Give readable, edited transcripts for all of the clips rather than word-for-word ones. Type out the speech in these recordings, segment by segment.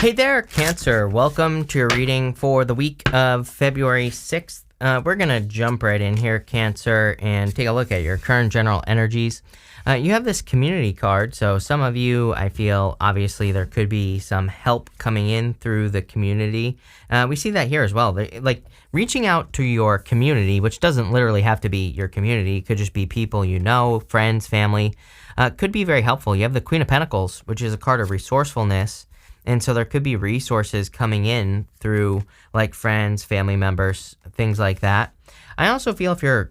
Hey there, Cancer. Welcome to your reading for the week of February 6th. We're going to jump right in here, Cancer, and take a look at your current general energies. You have this community card, so some of you, I feel, obviously there could be some help coming in through the community. We see that here as well. Like reaching out to your community, which doesn't literally have to be your community. It could just be people you know, friends, family. Could be very helpful. You have the Queen of Pentacles, which is a card of resourcefulness. And so there could be resources coming in through like friends, family members, things like that. I also feel if you're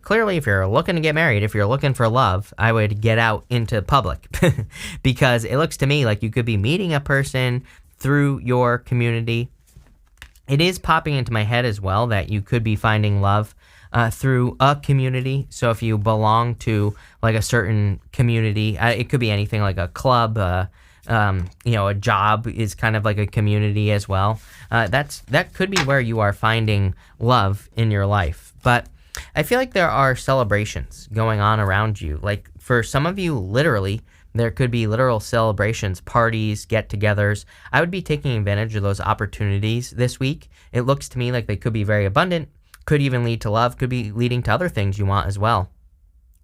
looking to get married, if you're looking for love, I would get out into public because it looks to me like you could be meeting a person through your community. It is popping into my head as well that you could be finding love through a community. So if you belong to like a certain community, it could be anything like a club, a job is kind of like a community as well. That could be where you are finding love in your life. But I feel like there are celebrations going on around you. Like for some of you, literally, there could be literal celebrations, parties, get-togethers. I would be taking advantage of those opportunities this week. It looks to me like they could be very abundant, could even lead to love, could be leading to other things you want as well.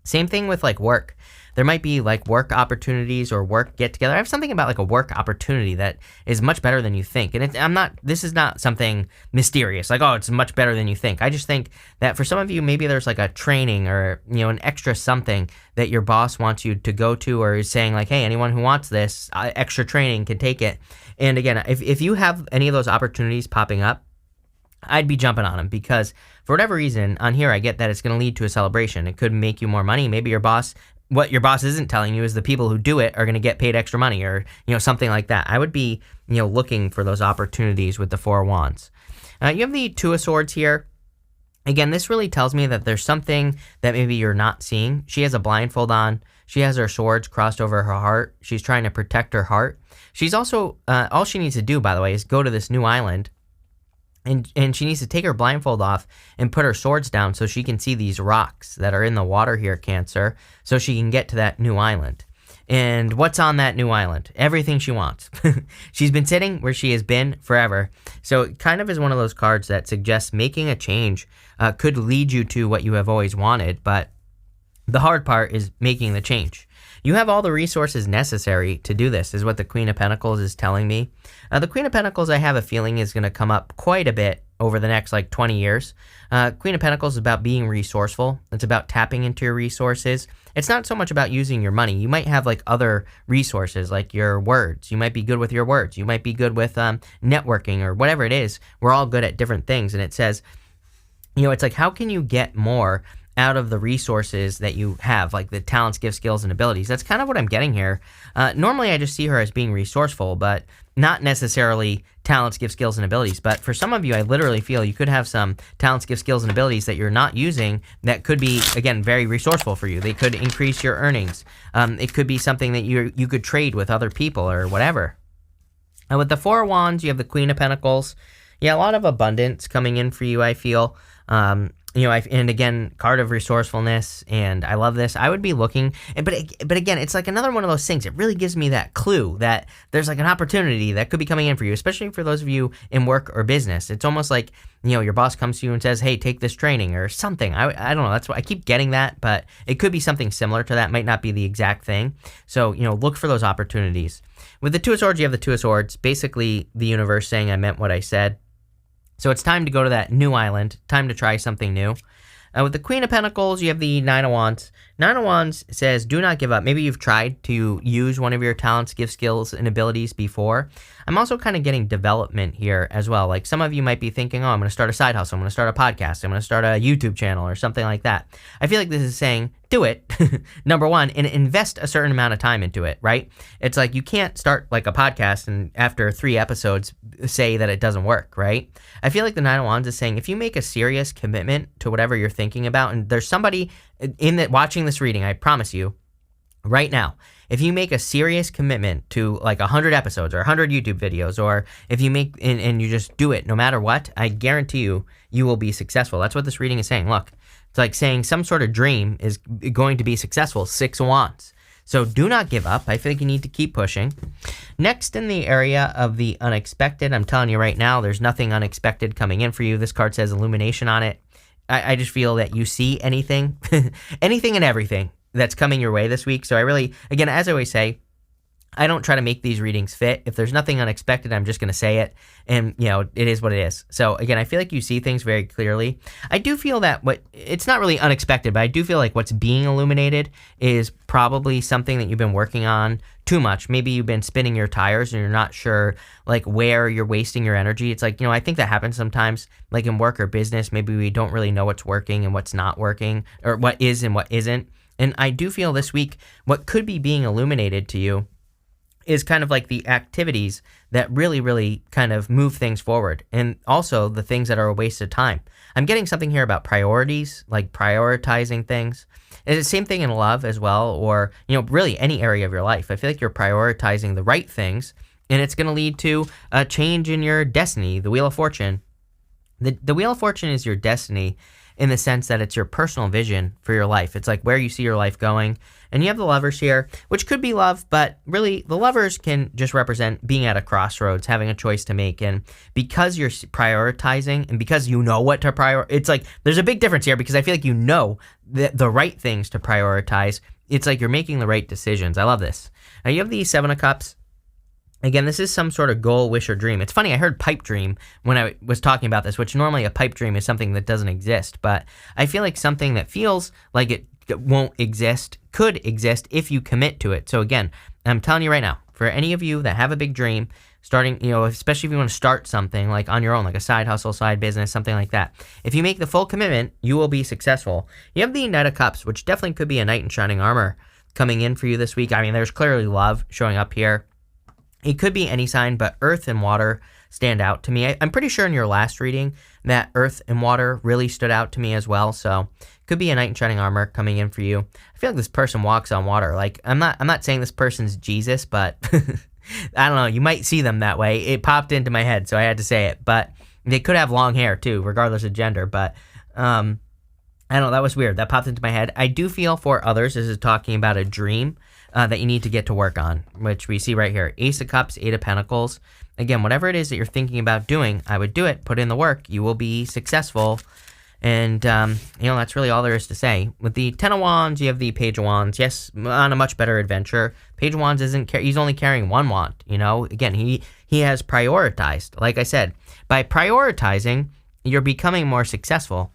Same thing with like work. There might be like work opportunities or work get together. I have something about like a work opportunity that is much better than you think. And this is not something mysterious, like, oh, it's much better than you think. I just think that for some of you, maybe there's like a training or, an extra something that your boss wants you to go to, or is saying like, hey, anyone who wants this extra training can take it. And again, if you have any of those opportunities popping up, I'd be jumping on them because for whatever reason on here, I get that it's going to lead to a celebration. It could make you more money. Maybe what your boss isn't telling you is the people who do it are going to get paid extra money or, something like that. I would be, looking for those opportunities with the Four of Wands. You have the Two of Swords here. Again, this really tells me that there's something that maybe you're not seeing. She has a blindfold on. She has her swords crossed over her heart. She's trying to protect her heart. She's also, all she needs to do, by the way, is go to this new island. And she needs to take her blindfold off and put her swords down so she can see these rocks that are in the water here, Cancer, so she can get to that new island. And what's on that new island? Everything she wants. She's been sitting where she has been forever. So it kind of is one of those cards that suggests making a change could lead you to what you have always wanted, but the hard part is making the change. You have all the resources necessary to do this, is what the Queen of Pentacles is telling me. The Queen of Pentacles, I have a feeling, is going to come up quite a bit over the next 20 years. Queen of Pentacles is about being resourceful. It's about tapping into your resources. It's not so much about using your money. You might have other resources, like your words. You might be good with your words. You might be good with networking or whatever it is. We're all good at different things. And it says, it's like, how can you get more out of the resources that you have, like the talents, gifts, skills, and abilities? That's kind of what I'm getting here. Normally, I just see her as being resourceful, but not necessarily talents, gifts, skills, and abilities. But for some of you, I literally feel you could have some talents, gifts, skills, and abilities that you're not using that could be, again, very resourceful for you. They could increase your earnings. It could be something that you could trade with other people or whatever. And with the Four of Wands, you have the Queen of Pentacles. Yeah, a lot of abundance coming in for you, I feel. And again, card of resourcefulness, and I love this. I would be looking, but again, it's like another one of those things. It really gives me that clue that there's an opportunity that could be coming in for you, especially for those of you in work or business. It's almost like, your boss comes to you and says, hey, take this training or something. I don't know. That's why I keep getting that, but it could be something similar to that. Might not be the exact thing. So, look for those opportunities. With the Two of Swords, you have the Two of Swords, basically the universe saying I meant what I said. So it's time to go to that new island, time to try something new. With the Queen of Pentacles, you have the Nine of Wands. Nine of Wands says, do not give up. Maybe you've tried to use one of your talents, gifts, skills, and abilities before. I'm also kind of getting development here as well. Like some of you might be thinking, oh, I'm going to start a side hustle. I'm going to start a podcast. I'm going to start a YouTube channel or something like that. I feel like this is saying, do it, number one, and invest a certain amount of time into it, right? It's like you can't start a podcast and after 3 episodes say that it doesn't work, right? I feel like the Nine of Wands is saying if you make a serious commitment to whatever you're thinking about, and there's somebody watching this reading, I promise you, right now, if you make a serious commitment to 100 episodes or 100 YouTube videos, or if you make and you just do it no matter what, I guarantee you will be successful. That's what this reading is saying. Look, it's like saying some sort of dream is going to be successful. 6 of Wands. So do not give up. I feel like you need to keep pushing. Next, in the area of the unexpected, I'm telling you right now, there's nothing unexpected coming in for you. This card says illumination on it. I just feel that you see anything, anything and everything that's coming your way this week. So I really, again, as I always say, I don't try to make these readings fit. If there's nothing unexpected, I'm just going to say it. And, it is what it is. So, again, I feel like you see things very clearly. I do feel that it's not really unexpected, but I do feel like what's being illuminated is probably something that you've been working on too much. Maybe you've been spinning your tires and you're not sure, where you're wasting your energy. It's I think that happens sometimes, in work or business. Maybe we don't really know what's working and what's not working, or what is and what isn't. And I do feel this week, what could be being illuminated to you is kind of the activities that really, really kind of move things forward, and also the things that are a waste of time. I'm getting something here about priorities, prioritizing things. And it's the same thing in love as well, or, really any area of your life. I feel like you're prioritizing the right things, and it's going to lead to a change in your destiny, the Wheel of Fortune. The Wheel of Fortune is your destiny in the sense that it's your personal vision for your life. It's where you see your life going. And you have the Lovers here, which could be love, but really the Lovers can just represent being at a crossroads, having a choice to make. And because you're prioritizing and because you know what to prioritize, it's there's a big difference here, because I feel like you know the right things to prioritize. It's you're making the right decisions. I love this. Now you have the Seven of Cups. Again, this is some sort of goal, wish, or dream. It's funny, I heard pipe dream when I was talking about this, which normally a pipe dream is something that doesn't exist. But I feel like something that feels like it won't exist could exist if you commit to it. So again, I'm telling you right now, for any of you that have a big dream, starting, especially if you want to start something on your own, a side hustle, side business, something like that. If you make the full commitment, you will be successful. You have the Knight of Cups, which definitely could be a knight in shining armor coming in for you this week. I mean, there's clearly love showing up here. It could be any sign, but earth and water stand out to me. I'm pretty sure in your last reading that earth and water really stood out to me as well. So could be a knight in shining armor coming in for you. I feel like this person walks on water. I'm not saying this person's Jesus, but I don't know. You might see them that way. It popped into my head, so I had to say it. But they could have long hair too, regardless of gender. But I don't know. That was weird. That popped into my head. I do feel for others, this is talking about a dream that you need to get to work on, which we see right here. Ace of Cups, Eight of Pentacles. Again, whatever it is that you're thinking about doing, I would do it. Put in the work. You will be successful. And, that's really all there is to say. With the Ten of Wands, you have the Page of Wands. Yes, on a much better adventure. Page of Wands he's only carrying one wand, Again, he has prioritized. Like I said, by prioritizing, you're becoming more successful.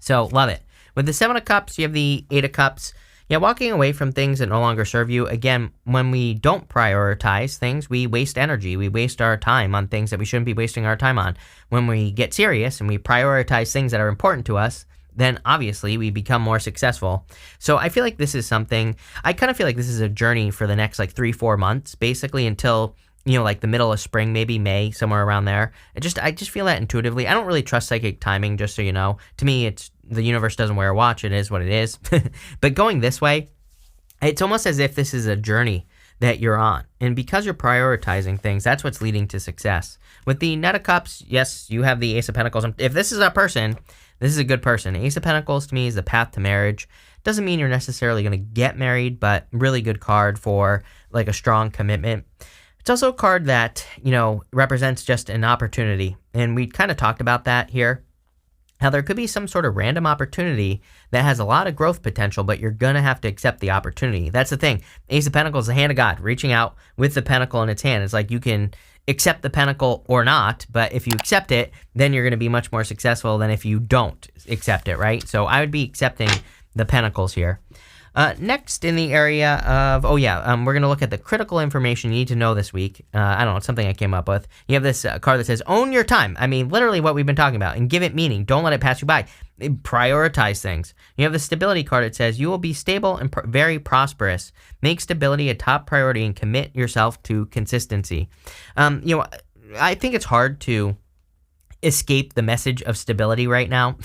So, love it. With the Seven of Cups, you have the Eight of Cups. Yeah, walking away from things that no longer serve you. Again, when we don't prioritize things, we waste energy. We waste our time on things that we shouldn't be wasting our time on. When we get serious and we prioritize things that are important to us, then obviously we become more successful. So I feel like this is something, I kind of feel like this is a journey for the next 3-4 months, basically until, the middle of spring, maybe May, somewhere around there. I just feel that intuitively. I don't really trust psychic timing, just so you know. To me, it's the universe doesn't wear a watch. It is what it is. But going this way, it's almost as if this is a journey that you're on. And because you're prioritizing things, that's what's leading to success. With the Knight of Cups, yes, you have the Ace of Pentacles. If this is a person, this is a good person. Ace of Pentacles to me is the path to marriage. Doesn't mean you're necessarily going to get married, but really good card for a strong commitment. It's also a card that, represents just an opportunity. And we kind of talked about that here. How there could be some sort of random opportunity that has a lot of growth potential, but you're going to have to accept the opportunity. That's the thing. Ace of Pentacles is the hand of God, reaching out with the pentacle in its hand. It's you can accept the pentacle or not, but if you accept it, then you're going to be much more successful than if you don't accept it, right? So I would be accepting the pentacles here. Next in the area of, we're going to look at the critical information you need to know this week. I don't know, it's something I came up with. You have this card that says, own your time. I mean, literally what we've been talking about, and give it meaning. Don't let it pass you by. Prioritize things. You have the stability card. It says, you will be stable and very prosperous. Make stability a top priority and commit yourself to consistency. I think it's hard to escape the message of stability right now.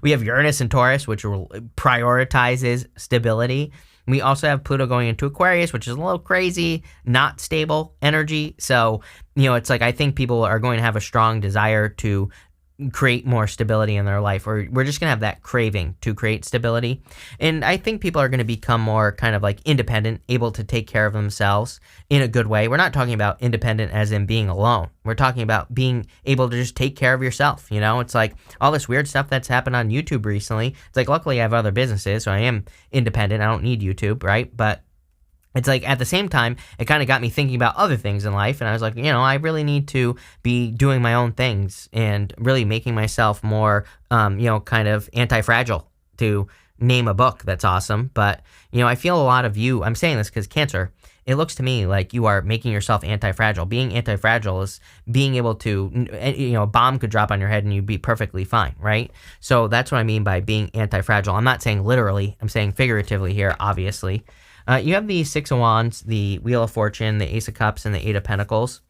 We have Uranus and Taurus, which prioritizes stability. We also have Pluto going into Aquarius, which is a little crazy, not stable energy. So, it's I think people are going to have a strong desire to create more stability in their life, or we're just going to have that craving to create stability. And I think people are going to become more kind of like independent, able to take care of themselves in a good way. We're not talking about independent as in being alone. We're talking about being able to just take care of yourself. It's like all this weird stuff that's happened on YouTube recently. It's like, luckily I have other businesses, so I am independent. I don't need YouTube, right? But it's like at the same time, it kind of got me thinking about other things in life. And I was like, I really need to be doing my own things and really making myself more, kind of anti-fragile, to name a book that's awesome. But, I feel a lot of you, I'm saying this because Cancer, it looks to me like you are making yourself anti-fragile. Being anti-fragile is being able to, a bomb could drop on your head and you'd be perfectly fine, right? So that's what I mean by being anti-fragile. I'm not saying literally, I'm saying figuratively here, obviously. You have the Six of Wands, the Wheel of Fortune, the Ace of Cups, and the Eight of Pentacles.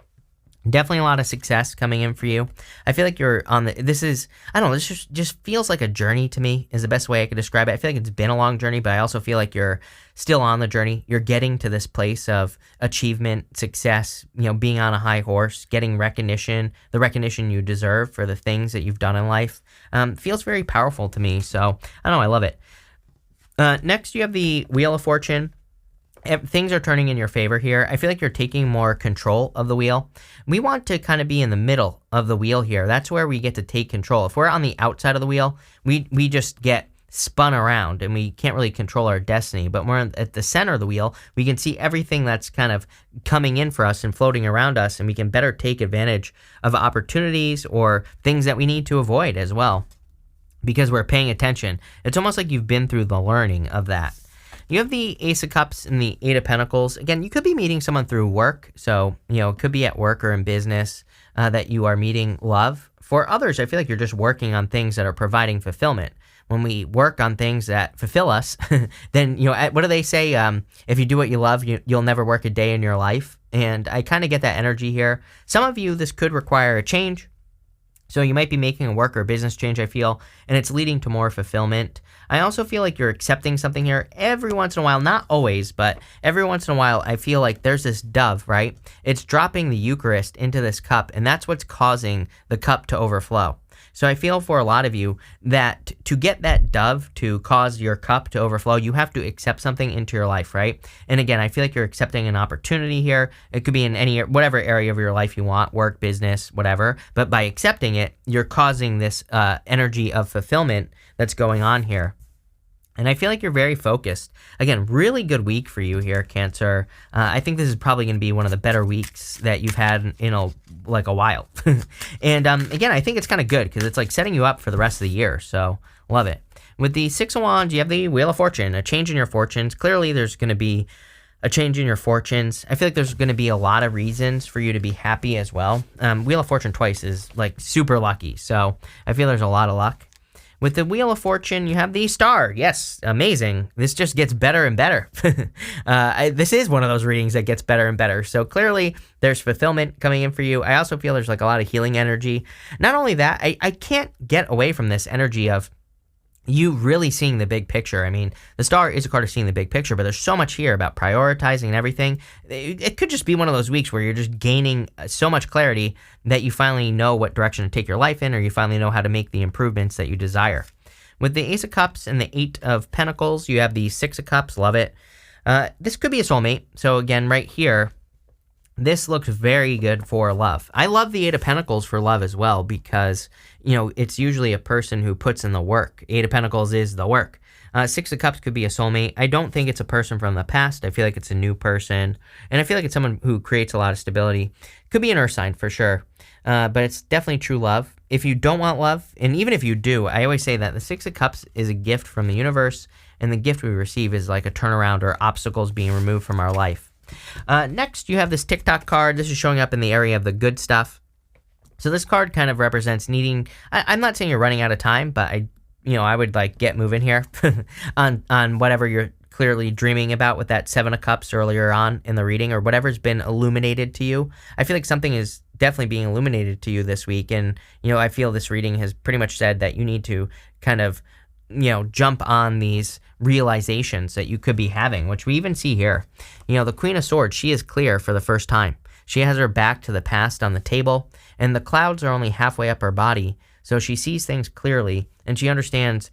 Definitely a lot of success coming in for you. I feel like you're on this just feels like a journey to me, is the best way I could describe it. I feel like it's been a long journey, but I also feel like you're still on the journey. You're getting to this place of achievement, success, being on a high horse, getting recognition, the recognition you deserve for the things that you've done in life. Feels very powerful to me, so I don't know, I love it. Next, you have the Wheel of Fortune. Things are turning in your favor here. I feel like you're taking more control of the wheel. We want to kind of be in the middle of the wheel here. That's where we get to take control. If we're on the outside of the wheel, we just get spun around and we can't really control our destiny. But when we're at the center of the wheel, we can see everything that's kind of coming in for us and floating around us, and we can better take advantage of opportunities or things that we need to avoid as well, because we're paying attention. It's almost like you've been through the learning of that. You have the Ace of Cups and the Eight of Pentacles. Again, you could be meeting someone through work. So, it could be at work or in business that you are meeting love. For others, I feel like you're just working on things that are providing fulfillment. When we work on things that fulfill us, then, what do they say? If you do what you love, you'll never work a day in your life. And I kind of get that energy here. Some of you, this could require a change. So you might be making a work or business change, I feel, and it's leading to more fulfillment. I also feel like you're accepting something here every once in a while, not always, but every once in a while, I feel like there's this dove, right? It's dropping the Eucharist into this cup, and that's what's causing the cup to overflow. So I feel for a lot of you that to get that dove to cause your cup to overflow, you have to accept something into your life, right? And again, I feel like you're accepting an opportunity here. It could be in whatever area of your life you want, work, business, whatever. But by accepting it, you're causing this energy of fulfillment that's going on here. And I feel like you're very focused. Again, really good week for you here, Cancer. I think this is probably going to be one of the better weeks that you've had in a while. And again, I think it's kind of good because it's like setting you up for the rest of the year. So love it. With the Six of Wands, you have the Wheel of Fortune, a change in your fortunes. Clearly, there's going to be a change in your fortunes. I feel like there's going to be a lot of reasons for you to be happy as well. Wheel of Fortune twice is like super lucky. So I feel there's a lot of luck. With the Wheel of Fortune, you have the Star. Yes, amazing. This just gets better and better. This is one of those readings that gets better and better. So clearly, there's fulfillment coming in for you. I also feel there's like a lot of healing energy. Not only that, I can't get away from this energy of you really seeing the big picture. I mean, the Star is a card of seeing the big picture, but there's so much here about prioritizing and everything. It could just be one of those weeks where you're just gaining so much clarity that you finally know what direction to take your life in, or you finally know how to make the improvements that you desire. With the Ace of Cups and the Eight of Pentacles, you have the Six of Cups. Love it. This could be a soulmate. So again, right here, this looks very good for love. I love the Eight of Pentacles for love as well because, it's usually a person who puts in the work. Eight of Pentacles is the work. Six of Cups could be a soulmate. I don't think it's a person from the past. I feel like it's a new person. And I feel like it's someone who creates a lot of stability. Could be an earth sign for sure. But it's definitely true love. If you don't want love, and even if you do, I always say that the Six of Cups is a gift from the universe. And the gift we receive is like a turnaround or obstacles being removed from our life. Next, you have this TikTok card. This is showing up in the area of the good stuff. So this card kind of represents needing, I'm not saying you're running out of time, but I would like get moving here on whatever you're clearly dreaming about with that Seven of Cups earlier on in the reading, or whatever's been illuminated to you. I feel like something is definitely being illuminated to you this week. And, I feel this reading has pretty much said that you need to kind of, jump on these realizations that you could be having, which we even see here. The Queen of Swords, she is clear for the first time. She has her back to the past on the table, and the clouds are only halfway up her body. So she sees things clearly and she understands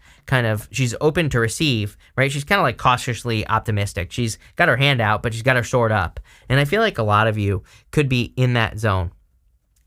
she's open to receive, right? She's kind of like cautiously optimistic. She's got her hand out, but she's got her sword up. And I feel like a lot of you could be in that zone.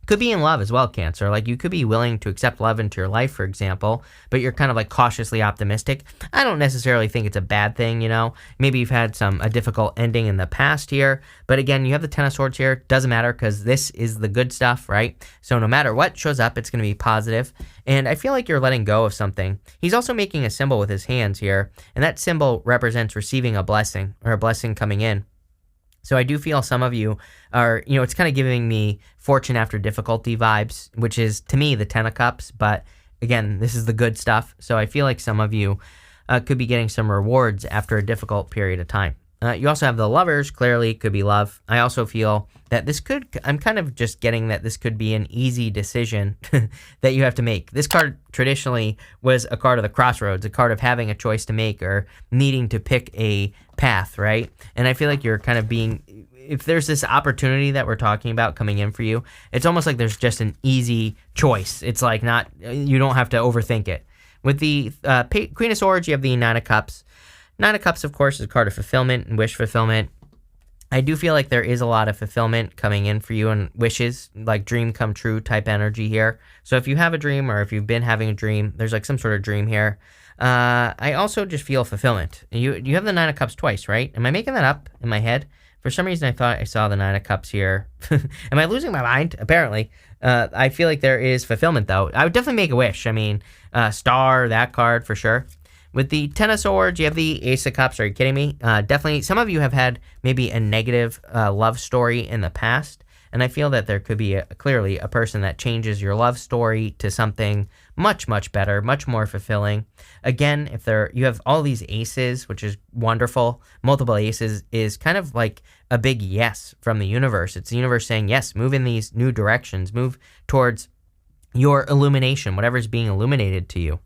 Could be in love as well, Cancer. Like you could be willing to accept love into your life, for example, but you're kind of like cautiously optimistic. I don't necessarily think it's a bad thing, you know. Maybe you've had a difficult ending in the past here, but again, you have the Ten of Swords here. Doesn't matter because this is the good stuff, right? So no matter what shows up, it's going to be positive. And I feel like you're letting go of something. He's also making a symbol with his hands here, and that symbol represents receiving a blessing or a blessing coming in. So I do feel some of you are, it's kind of giving me fortune after difficulty vibes, which is, to me, the Ten of Cups. But again, this is the good stuff. So I feel like some of you could be getting some rewards after a difficult period of time. You also have the Lovers, clearly could be love. I also feel that I'm kind of just getting that this could be an easy decision that you have to make. This card traditionally was a card of the crossroads, a card of having a choice to make or needing to pick a path, right? And I feel like you're kind of if there's this opportunity that we're talking about coming in for you, it's almost like there's just an easy choice. It's like you don't have to overthink it. With the Queen of Swords, you have the Nine of Cups. Nine of Cups, of course, is a card of fulfillment and wish fulfillment. I do feel like there is a lot of fulfillment coming in for you and wishes, like dream come true type energy here. So if you have a dream or if you've been having a dream, there's like some sort of dream here. I also just feel fulfillment. You have the Nine of Cups twice, right? Am I making that up in my head? For some reason, I thought I saw the Nine of Cups here. Am I losing my mind? Apparently. I feel like there is fulfillment, though. I would definitely make a wish. I mean, star, that card for sure. With the Ten of Swords, you have the Ace of Cups. Are you kidding me? Definitely, some of you have had maybe a negative love story in the past, and I feel that there could be clearly a person that changes your love story to something much, much better, much more fulfilling. Again, if you have all these aces, which is wonderful, multiple aces is kind of like a big yes from the universe. It's the universe saying, yes, move in these new directions, move towards your illumination, whatever's being illuminated to you.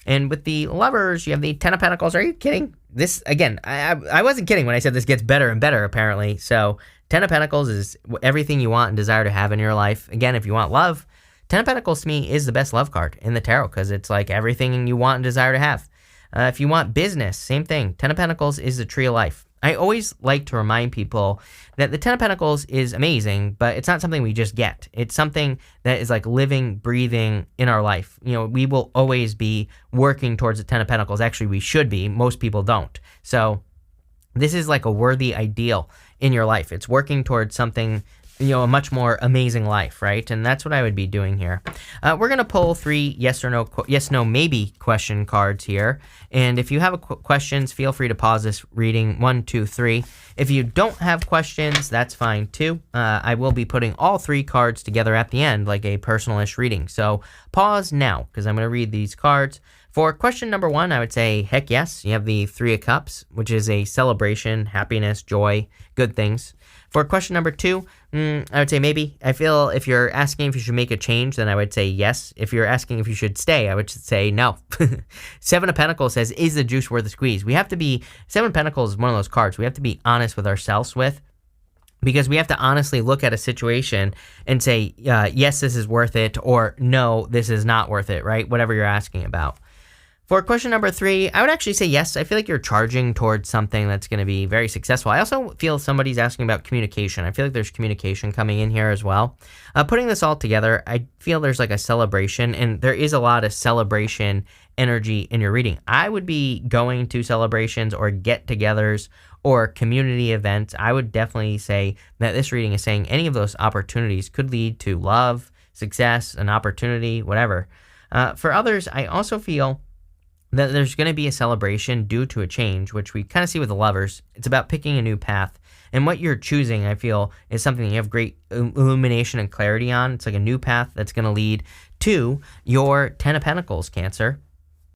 And with the Lovers, you have the Ten of Pentacles. Are you kidding? This, again, I wasn't kidding when I said this gets better and better, apparently. So Ten of Pentacles is everything you want and desire to have in your life. Again, if you want love, Ten of Pentacles to me is the best love card in the tarot because it's like everything you want and desire to have. If you want business, same thing. Ten of Pentacles is the tree of life. I always like to remind people that the Ten of Pentacles is amazing, but it's not something we just get. It's something that is like living, breathing in our life. We will always be working towards the Ten of Pentacles. Actually, we should be. Most people don't. So this is like a worthy ideal in your life. It's working towards something, a much more amazing life, right? And that's what I would be doing here. We're going to pull 3 yes or no, yes, no, maybe question cards here. And if you have questions, feel free to pause this reading. 1, 2, 3. If you don't have questions, that's fine too. I will be putting all 3 cards together at the end, like a personalish reading. So pause now, because I'm going to read these cards. For question number 1, I would say, heck yes. You have the 3 of Cups, which is a celebration, happiness, joy, good things. For question number 2, I would say maybe. I feel if you're asking if you should make a change, then I would say yes. If you're asking if you should stay, I would say no. 7 of Pentacles says, is the juice worth the squeeze? 7 of Pentacles is one of those cards we have to be honest with ourselves with. Because we have to honestly look at a situation and say, yes, this is worth it, or no, this is not worth it, right? Whatever you're asking about. For question number 3, I would actually say yes. I feel like you're charging towards something that's going to be very successful. I also feel somebody's asking about communication. I feel like there's communication coming in here as well. Putting this all together, I feel there's like a celebration, and there is a lot of celebration energy in your reading. I would be going to celebrations or get-togethers or community events. I would definitely say that this reading is saying any of those opportunities could lead to love, success, an opportunity, whatever. For others, I also feel that there's going to be a celebration due to a change, which we kind of see with the Lovers. It's about picking a new path. And what you're choosing, I feel, is something you have great illumination and clarity on. It's like a new path that's going to lead to your Ten of Pentacles, Cancer.